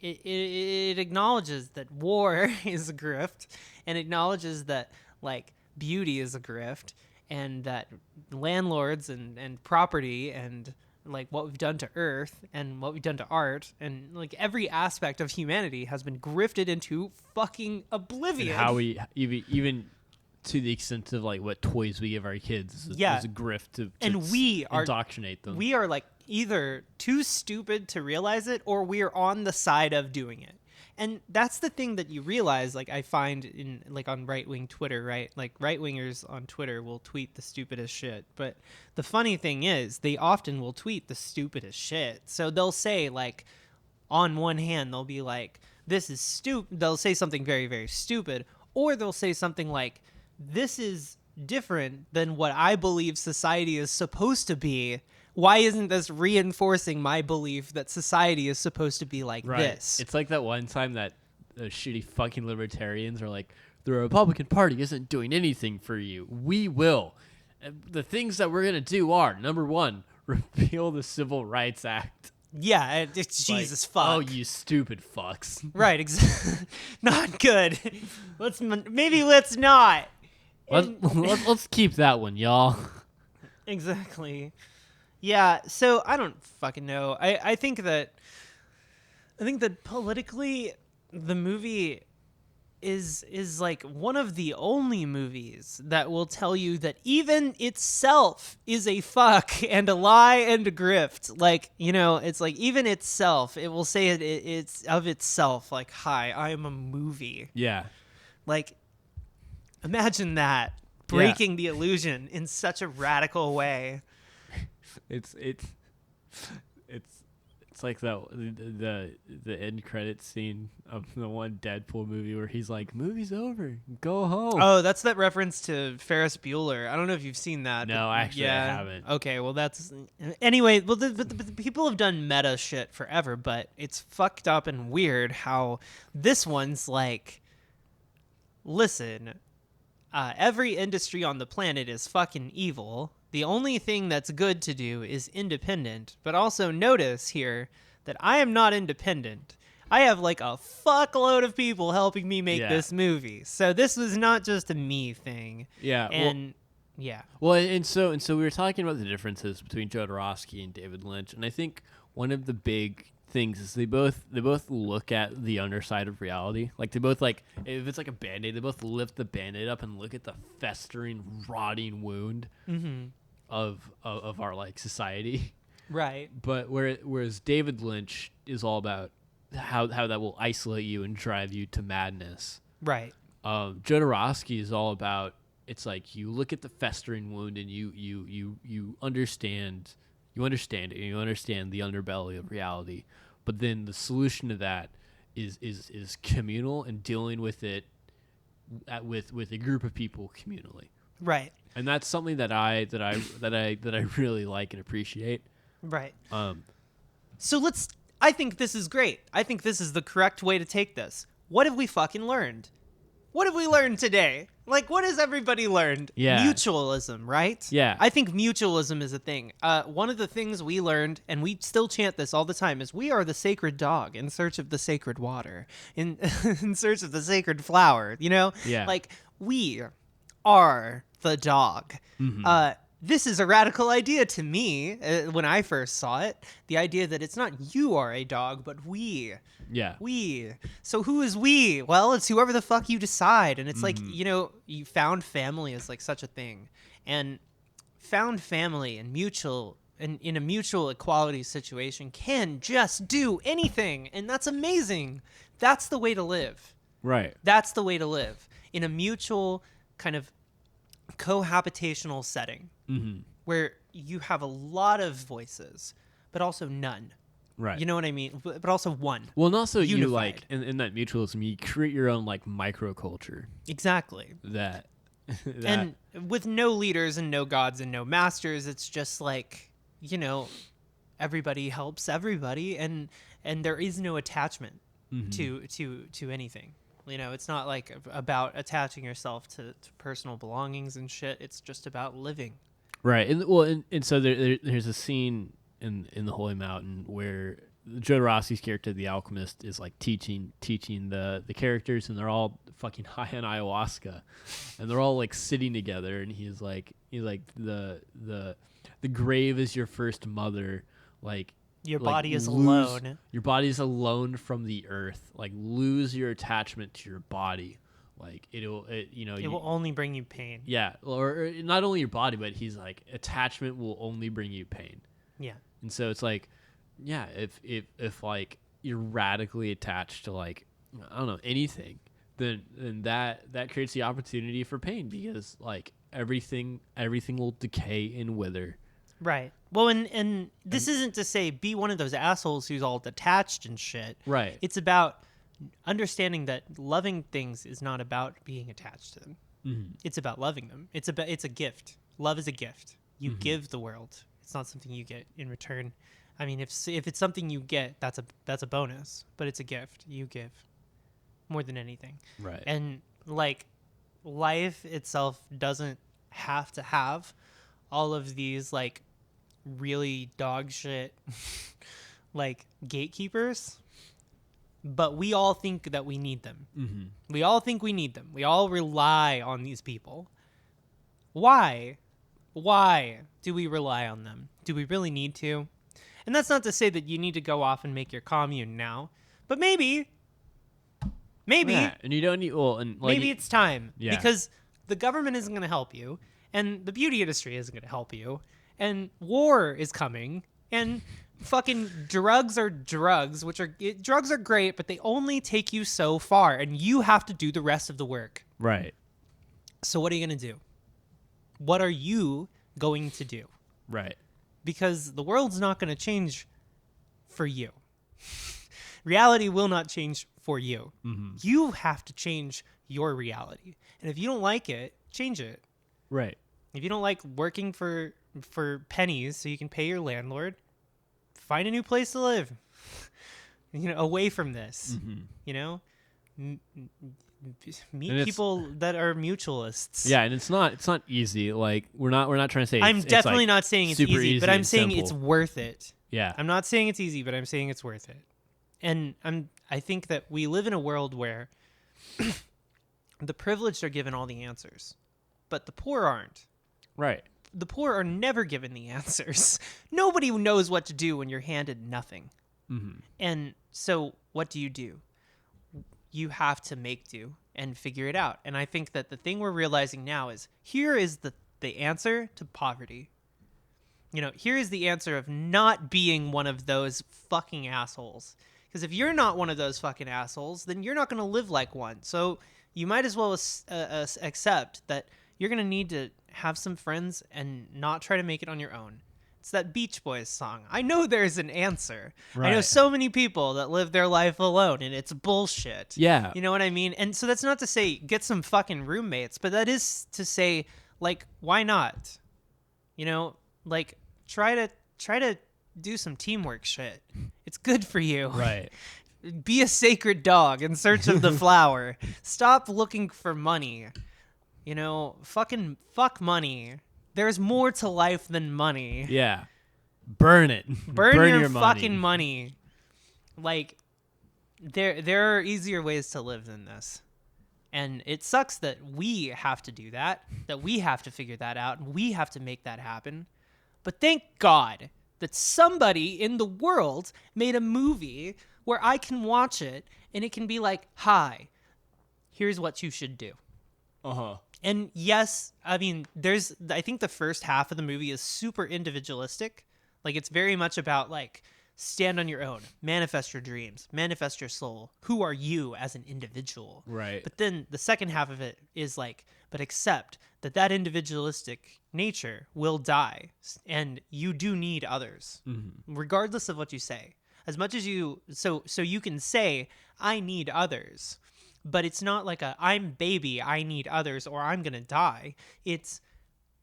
it acknowledges that war is a grift, and acknowledges that like beauty is a grift, and that landlords and property and like what we've done to earth and what we've done to art and like every aspect of humanity has been grifted into fucking oblivion. And how we even to the extent of like what toys we give our kids is a grift to and we are indoctrinate them. We are like either too stupid to realize it, or we are on the side of doing it. And that's the thing that you realize, like I find in like on right-wing Twitter, right? Like right-wingers on Twitter will tweet the stupidest shit. But the funny thing is they often will tweet the stupidest shit. So they'll say like, on one hand, they'll be like, this is stupid. They'll say something very, very stupid. Or they'll say something like, this is different than what I believe society is supposed to be. Why isn't this reinforcing my belief that society is supposed to be like this? It's like that one time that shitty fucking libertarians are like, the Republican Party isn't doing anything for you. We will. And the things that we're going to do are, number one, repeal the Civil Rights Act. Yeah, it's Jesus fuck. Oh, you stupid fucks. Right, not good. Let's not. Let's keep that one, y'all. Exactly. Yeah, so I don't fucking know. I think that politically the movie is like one of the only movies that will tell you that even itself is a fuck and a lie and a grift. Like, you know, it's like even itself, it will say it's of itself like, hi, I am a movie. Yeah. Like, imagine that, breaking the illusion in such a radical way. It's like the end credit scene of the one Deadpool movie where he's like, movie's over, go home. Oh, that's that reference to Ferris Bueller. I don't know if you've seen that. No, actually, I haven't. Okay, well that's anyway. Well, the people have done meta shit forever, but it's fucked up and weird how this one's like, listen, every industry on the planet is fucking evil. The only thing that's good to do is independent, but also notice here that I am not independent. I have like a fuckload of people helping me make this movie. So this was not just a me thing. Yeah. And Well, and so we were talking about the differences between Jodorowsky and David Lynch, and I think one of the big things is they both look at the underside of reality. Like they both, like, if it's like a Band-Aid, they both lift the Band-Aid up and look at the festering, rotting wound of our like society. Right. But whereas David Lynch is all about how that will isolate you and drive you to madness. Right. Jodorowsky is all about, it's like you look at the festering wound and you understand You understand it. You understand the underbelly of reality. But then the solution to that is communal and dealing with it with a group of people communally. Right. And that's something that I really like and appreciate. Right. Um, So I think this is great. I think this is the correct way to take this. What have we fucking learned? What have we learned today? Like, what has everybody learned? Yeah. Mutualism, right? Yeah. I think mutualism is a thing. One of the things we learned, and we still chant this all the time, is we are the sacred dog in search of the sacred water, in in search of the sacred flower, you know? Yeah. Like, we are the dog. Mm-hmm. This is a radical idea to me when I first saw it. The idea that it's not you are a dog, but we. Yeah. We. So who is we? Well, it's whoever the fuck you decide. And it's like, you know, you found family is like such a thing. And found family and in a mutual equality situation can just do anything. And that's amazing. That's the way to live. Right. That's the way to live. In a mutual kind of cohabitational setting where you have a lot of voices, but also none. Right. You know what I mean? But also one. Well, and also you Unified. like in that mutualism, you create your own like microculture Exactly. that And with no leaders and no gods and no masters, it's just like, you know, everybody helps everybody, and there is no attachment to anything. You know, it's not like about attaching yourself to personal belongings and shit. It's just about living. right. And so there's a scene in the Holy Mountain where Jodorowsky's character, the alchemist, is like teaching the characters, and they're all fucking high on ayahuasca, and they're all like sitting together, and he's like the grave is your first mother, like Your like, body is lose- alone. Your body is alone from the earth. Like lose your attachment to your body. Like it will only bring you pain. yeah, or not only your body, but he's like attachment will only bring you pain. Yeah. And so it's like, yeah, if like you're radically attached to like, I don't know, anything, then that creates the opportunity for pain, because like everything will decay and wither. Right. Well, and this isn't to say be one of those assholes who's all detached and shit. Right. It's about understanding that loving things is not about being attached to them. Mm-hmm. It's about loving them. It's a gift. Love is a gift. You give the world. It's not something you get in return. I mean, if it's something you get, that's a bonus, but it's a gift. You give more than anything. Right. And like life itself doesn't have to have all of these like really dog shit like gatekeepers, but we all think that we need them. Mm-hmm. We all think we need them. We all rely on these people. Why do we rely on them? Do we really need to? And that's not to say that you need to go off and make your commune now, but maybe Yeah, and you don't need and like maybe it's time. Yeah. Because the government isn't going to help you, and the beauty industry isn't going to help you, and war is coming, and fucking drugs are drugs, drugs are great, but they only take you so far, and you have to do the rest of the work. right. So what are you going to do? What are you going to do? Right. Because the world's not going to change for you. Reality will not change for you. Mm-hmm. You have to change your reality. And if you don't like it, change it. Right. If you don't like working for pennies so you can pay your landlord, find a new place to live. Away from this. Mm-hmm. Meet And people that are mutualists. Yeah, and it's not easy. Like we're not trying to say I'm it's definitely like not saying it's super easy, but I'm and saying simple. it's worth it. Yeah. I'm not saying it's easy, but I'm saying it's worth it. And I think that we live in a world where the privileged are given all the answers, but the poor aren't. Right. The poor are never given the answers. Nobody knows what to do when you're handed nothing. Mm-hmm. And so what do? You have to make do and figure it out. And I think that the thing we're realizing now is here is the answer to poverty. Here is the answer of not being one of those fucking assholes. Because if you're not one of those fucking assholes, then you're not going to live like one. So you might as well accept that you're going to need to have some friends and not try to make it on your own. It's that Beach Boys song. I know there's an answer. I know Right. so many people that live their life alone, and it's bullshit. Yeah. You know what I mean? And so that's not to say get some fucking roommates, but that is to say, like, why not? You know, like, try to do some teamwork shit. It's good for you. Right. Be a sacred dog in search of the flower. Stop looking for money. You know, fucking fuck money. There's more to life than money. Yeah. Burn it. Burn your money. fucking money. Like, there are easier ways to live than this. And it sucks that we have to do that we have to figure that out, and we have to make that happen. But thank God that somebody in the world made a movie where I can watch it and it can be like, hi, here's what you should do. Uh-huh. And yes, I mean, I think the first half of the movie is super individualistic. Like, it's very much about, like, stand on your own, manifest your dreams, manifest your soul. Who are you as an individual? Right. But then the second half of it is like, but accept that individualistic nature will die, and you do need others, regardless of what you say. As much as so you can say, I need others. But it's not like I'm baby, I need others, or I'm going to die. It's,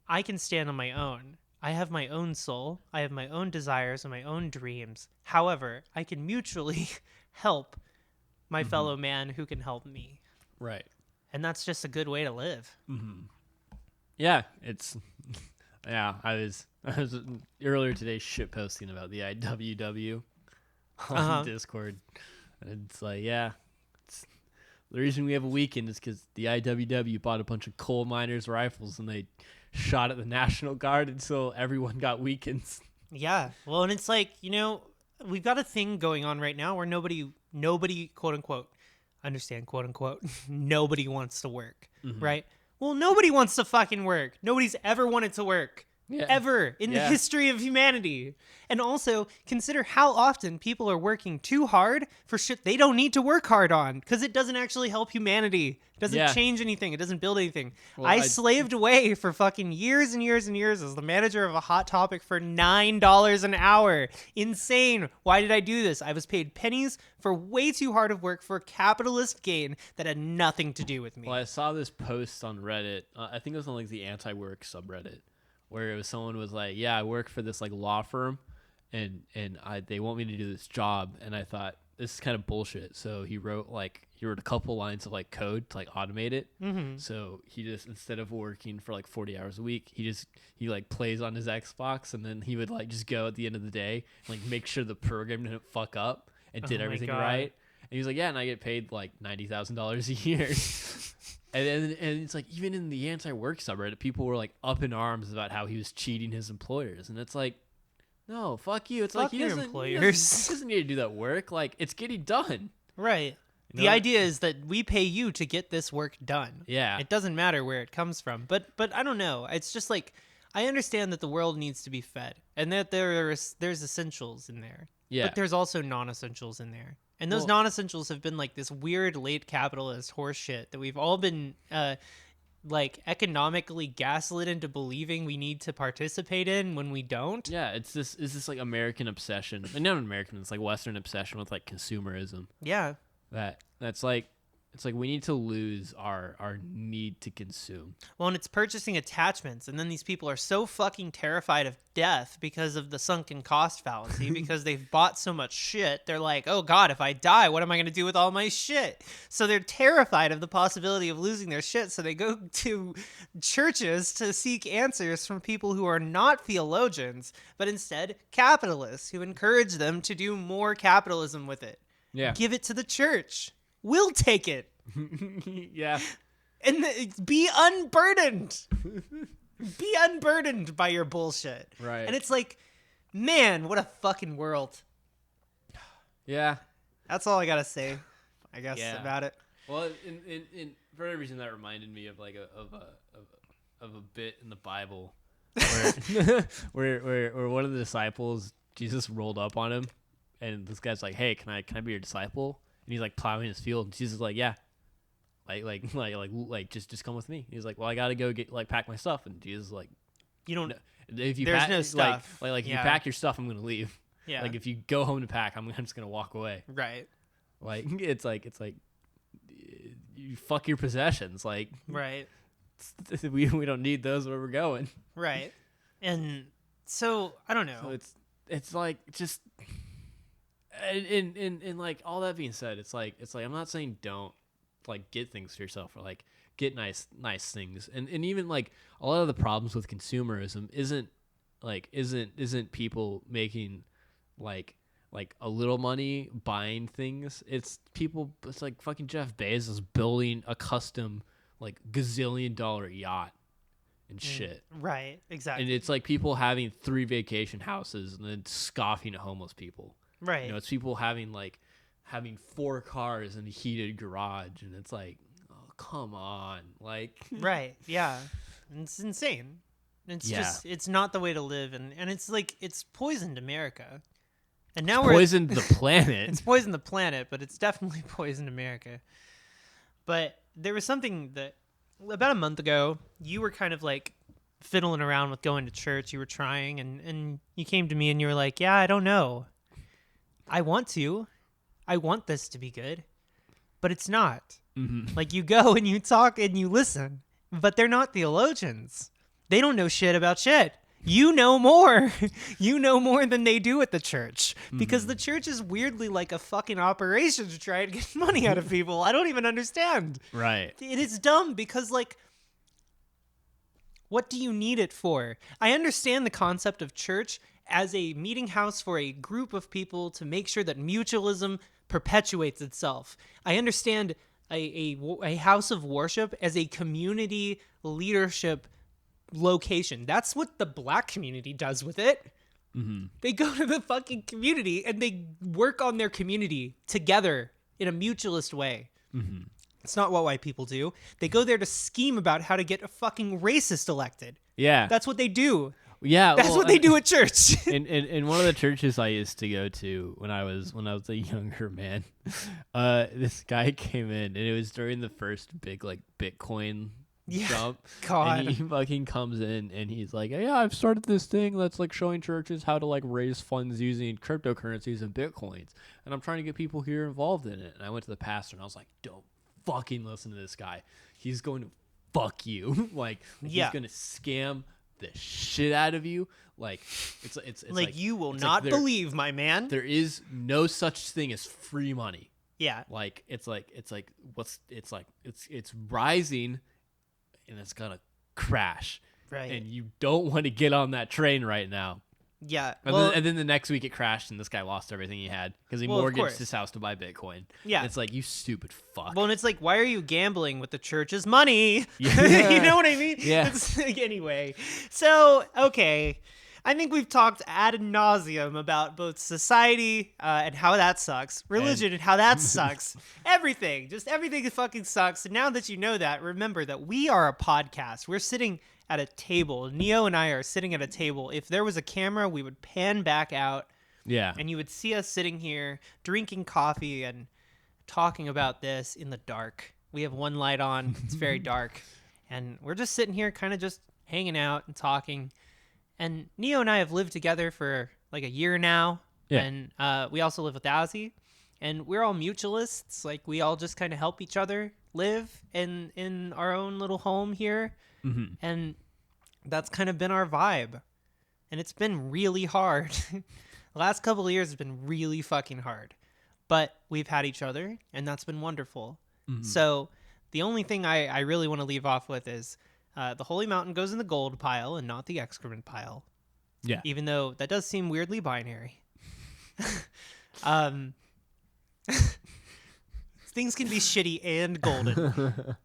I can stand on my own. I have my own soul. I have my own desires and my own dreams. However, I can mutually help my fellow man who can help me. Right. And that's just a good way to live. Yeah, it's yeah, I was earlier today shit posting about the IWW on Discord. And it's like, yeah, the reason we have a weekend is because the IWW bought a bunch of coal miners' rifles and they shot at the National Guard until everyone got weekends. Yeah. Well, and it's like, you know, we've got a thing going on right now where nobody, quote unquote, understand, quote unquote, nobody wants to work, right? Well, nobody wants to fucking work. Nobody's ever wanted to work. Yeah. Ever in the history of humanity. And also consider how often people are working too hard for shit they don't need to work hard on, because it doesn't actually help humanity. It doesn't change anything. It doesn't build anything. Well, I slaved away for fucking years and years and years as the manager of a Hot Topic for $9 an hour. Insane. Why did I do this? I was paid pennies for way too hard of work for capitalist gain that had nothing to do with me. Well, I saw this post on Reddit. I think it was on like the anti-work subreddit, where it was someone was like, yeah, I work for this like law firm and they want me to do this job. And I thought, this is kind of bullshit. So he wrote a couple lines of like code to like automate it. So he just, instead of working for like 40 hours a week, he like plays on his Xbox, and then he would like just go at the end of the day and like make sure the program didn't fuck up and did everything right. And he was like, yeah, and I get paid like $90,000 a year. And it's like, even in the anti-work subreddit, people were like up in arms about how he was cheating his employers. And it's like, no, fuck you. It's fuck like, he doesn't need to do that work. Like, it's getting done. Right. You know? The idea is that we pay you to get this work done. Yeah. It doesn't matter where it comes from. But I don't know. It's just like, I understand that the world needs to be fed and that there's essentials in there. Yeah. But there's also non-essentials in there. And those non-essentials have been like this weird late capitalist horse shit that we've all been like economically gaslit into believing we need to participate in when we don't. Yeah, it's this like American obsession. And not American, it's like Western obsession with like consumerism. Yeah. That's like, it's like we need to lose our need to consume. Well, and it's purchasing attachments, and then these people are so fucking terrified of death because of the sunken cost fallacy, because they've bought so much shit. They're like, oh God, if I die, what am I going to do with all my shit? So they're terrified of the possibility of losing their shit, so they go to churches to seek answers from people who are not theologians, but instead capitalists who encourage them to do more capitalism with it. Yeah. Give it to the church. We'll take it. Yeah. And be unburdened. Be unburdened by your bullshit. Right. And it's like, man, what a fucking world. Yeah. That's all I gotta say, I guess, about it. Well, in for any reason, that reminded me of like a bit in the Bible where where one of the disciples, Jesus rolled up on him, and this guy's like, hey, can I be your disciple? And he's like plowing his field, and Jesus is like, yeah, like just come with me. He's like, well, I gotta go pack my stuff, and Jesus is like, You don't. If you There's no stuff. Like if you Yeah. pack your stuff, I'm gonna leave. Yeah. Like if you go home to pack, I'm just gonna walk away. Right. Like it's like you fuck your possessions. Like Right. we don't need those where we're going. Right. And so I don't know. So it's like just and like all that being said, it's like I'm not saying don't like get things for yourself or like get nice things. And even like a lot of the problems with consumerism isn't people making like a little money buying things. It's like fucking Jeff Bezos building a custom like gazillion-dollar yacht and shit. Right, exactly. And it's like people having 3 vacation houses and then scoffing at homeless people. Right. You know, it's people having 4 cars in a heated garage, and it's like, oh, come on, like. Right. Yeah. It's insane. It's just it's not the way to live, and it's like it's poisoned America. And now we're poisoned the planet. It's poisoned the planet, but it's definitely poisoned America. But there was something that about a month ago, you were kind of like fiddling around with going to church. You were trying, and you came to me and you were like, yeah, I don't know. I want this to be good, but it's not. Mm-hmm. Like you go and you talk and you listen, but they're not theologians. They don't know shit about shit. You know more. You know more than they do at the church, because the church is weirdly like a fucking operation to try and get money out of people. I don't even understand. Right. It is dumb because, like, what do you need it for? I understand the concept of church as a meeting house for a group of people to make sure that mutualism perpetuates itself. I understand a house of worship as a community leadership location. That's what the black community does with it. Mm-hmm. They go to the fucking community and they work on their community together in a mutualist way. Mm-hmm. It's not what white people do. They go there to scheme about how to get a fucking racist elected. Yeah. That's what they do. Yeah. That's what they do at church. in one of the churches I used to go to when I was a younger man, this guy came in, and it was during the first big like Bitcoin jump. God. And he fucking comes in and he's like, yeah, I've started this thing that's like showing churches how to like raise funds using cryptocurrencies and Bitcoins. And I'm trying to get people here involved in it. And I went to the pastor and I was like, don't fucking listen to this guy. He's going to fuck you. He's going to scam the shit out of you. Like it's like you will not believe, my man. There is no such thing as free money. Yeah. It's rising and it's gonna crash. Right. And you don't want to get on that train right now. Yeah. And then the next week it crashed and this guy lost everything he had because he mortgaged his house to buy Bitcoin. Yeah. And it's like, you stupid fuck. Well, and it's like, why are you gambling with the church's money? Yeah. You know what I mean? Yeah. It's like, anyway, so, okay. I think we've talked ad nauseum about both society and how that sucks, religion and how that sucks, everything fucking sucks. And now that you know that, remember that we are a podcast. We're sitting at a table. Neo and I are sitting at a table. If there was a camera, we would pan back out. Yeah. And you would see us sitting here drinking coffee and talking about this in the dark. We have one light on. It's very dark. And we're just sitting here kind of just hanging out and talking. And Neo and I have lived together for like a year now. Yeah. And we also live with Ozzy. And we're all mutualists. Like, we all just kind of help each other live in our own little home here. Mm-hmm. And that's kind of been our vibe. And it's been really hard. The last couple of years has been really fucking hard. But we've had each other, and that's been wonderful. Mm-hmm. So the only thing I really want to leave off with is the Holy Mountain goes in the gold pile and not the excrement pile. Yeah. Even though that does seem weirdly binary. Things can be shitty and golden.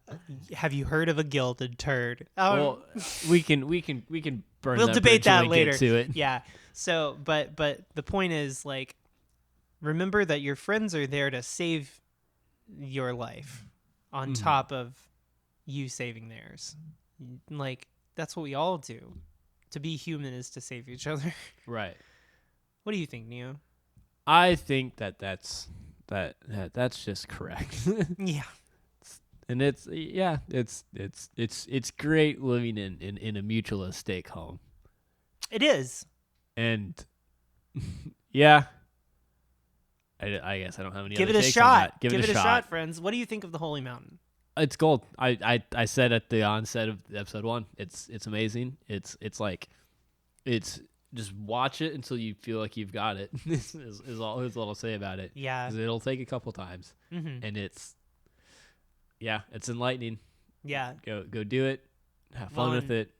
Have you heard of a gilded turd? Well, we can burn. We'll that debate bridge when that we later. Get to it. Yeah. So, but the point is, like, remember that your friends are there to save your life on top of you saving theirs. Like, that's what we all do. To be human is to save each other. Right. What do you think, Neo? I think that's just correct. Yeah. And it's great living in a mutualist stake home. It is. And yeah, I guess I don't have any Give other it a takes on shot. that. Give it a shot. shot, friends. What do you think of the Holy Mountain? It's gold. I said at the onset of episode 1, it's amazing. It's just watch it until you feel like you've got it. is all I'll say about it. Yeah. 'Cause it'll take a couple times, and it's enlightening. Yeah. Go do it. Have fun with it.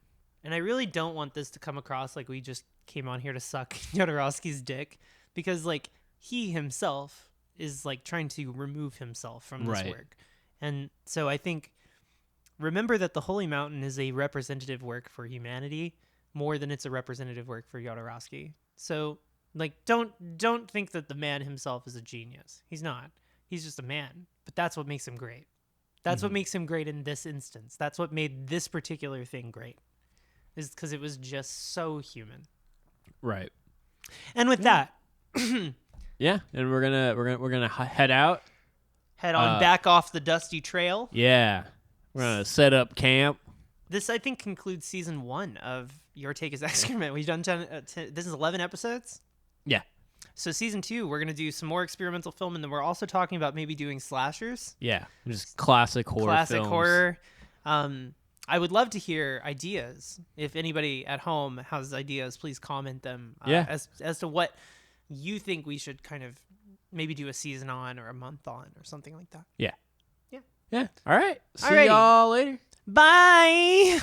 And I really don't want this to come across like we just came on here to suck Jodorowsky's dick, because like he himself is like trying to remove himself from this work. And so I think remember that the Holy Mountain is a representative work for humanity more than it's a representative work for Jodorowsky. So like don't think that the man himself is a genius. He's not. He's just a man. But that's what makes him great. That's what makes him great in this instance. That's what made this particular thing great. Is because it was just so human. Right. And with that, yeah, and we're gonna head out. Head on back off the dusty trail. Yeah, we're gonna set up camp. This, I think, concludes season 1 of Your Take is Excrement. We've done 10, this is 11 episodes. Yeah. So season 2, we're gonna do some more experimental film, and then we're also talking about maybe doing slashers. Yeah, just classic horror. Classic films. horror. I would love to hear ideas. If anybody at home has ideas, please comment them. As to what you think we should kind of maybe do a season on or a month on or something like that. Yeah. Yeah. Yeah. All right. See Alrighty. y'all later. Bye.